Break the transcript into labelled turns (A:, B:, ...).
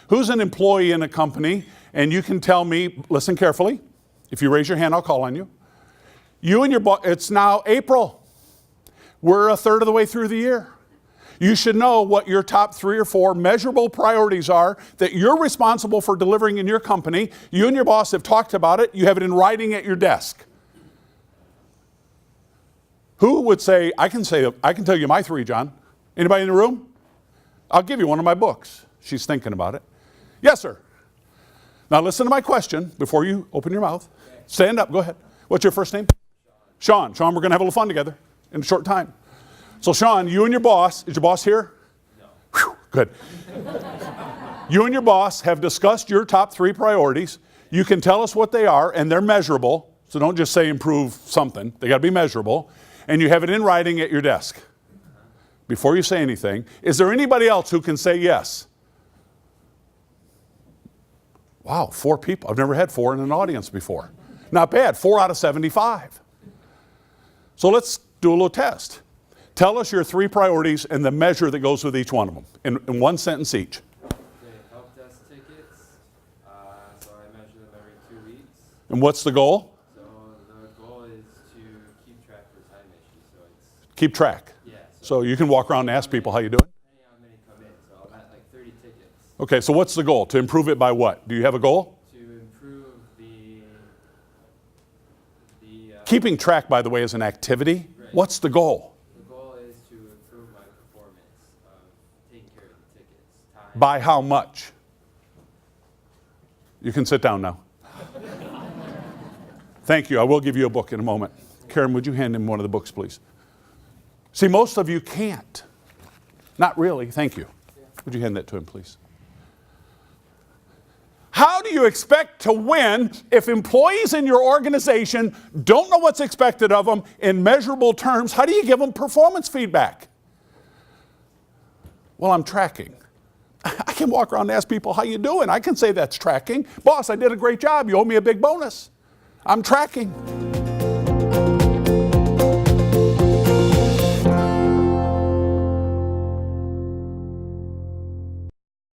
A: Who's an employee in a company? And you can tell me, listen carefully. If you raise your hand, I'll call on you. You and your boss, it's now April. We're a third of the way through the year. You should know what your top 3 or 4 measurable priorities are that you're responsible for delivering in your company. You and your boss have talked about it. You have it in writing at your desk. Who would say, I can tell you my 3, John. Anybody in the room? I'll give you one of my books. She's thinking about it. Yes, sir. Now listen to my question before you open your mouth. Stand up, go ahead. What's your first name? Sean. Sean, we're going to have a little fun together in a short time. So Sean, you and your boss, is your boss here?
B: No.
A: Whew, good. You and your boss have discussed your top 3 priorities. You can tell us what they are, and they're measurable. So don't just say improve something. They got to be measurable. And you have it in writing at your desk. Before you say anything, is there anybody else who can say yes? Wow, 4 people. I've never had 4 in an audience before. Not bad, 4 out of 75. So let's do a little test. Tell us your 3 priorities and the measure that goes with each one of them in 1 sentence each.
B: Okay, help desk tickets. So I measure them every 2 weeks.
A: And what's the goal?
B: So the goal is to keep track for time issues. So it's
A: Keep track.
B: yeah.
A: So you can walk around and ask people how you doing.
B: Depending on how many come in. So I'm at like 30 tickets.
A: Okay, so what's the goal? To improve it by what? Do you have a goal?
B: To improve the
A: Keeping track, by the way, is an activity.
B: Right.
A: What's the goal?
B: the goal is to improve my performance of taking care of the tickets. Time.
A: By how much? You can sit down now. Thank you. I will give you a book in a moment. Karen, would you hand him one of the books, please? See, most of you can't. Not really. Thank you. Would you hand that to him, please? How do you expect to win if employees in your organization don't know what's expected of them in measurable terms? How do you give them performance feedback? Well, I'm tracking. I can walk around and ask people, how you doing? I can say that's tracking. Boss, I did a great job. You owe me a big bonus. I'm tracking.